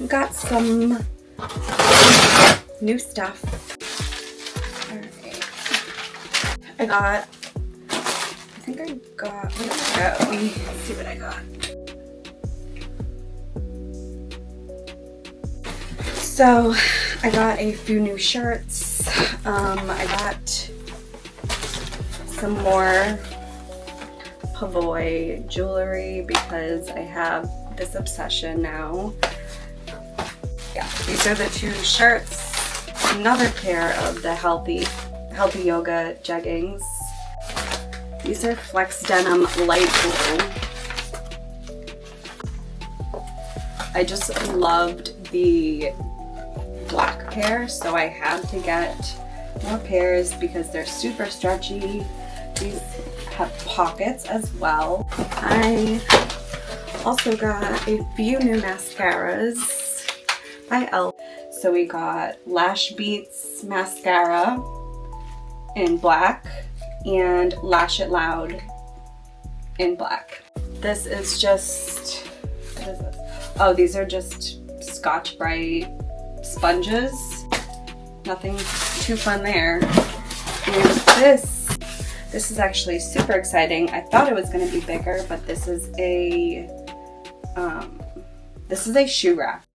got some new stuff. Alright. I got, let me see what I got. So I got a few new shirts. I got some more Pavoy jewelry because I have this obsession now. Yeah, these are the two shirts. Another pair of the healthy yoga jeggings. These are Flex Denim Light Blue. I just loved the black pair, so I had to get more pairs because they're super stretchy. These have pockets as well. I also got a few new mascaras by e.l.f. So we got Lash Beats mascara in black and Lash It Loud in black. This is just, what is this? Oh, these are just Scotch Brite sponges. Nothing too fun there. And this is actually super exciting. I thought it was going to be bigger, but this is a shoe rack.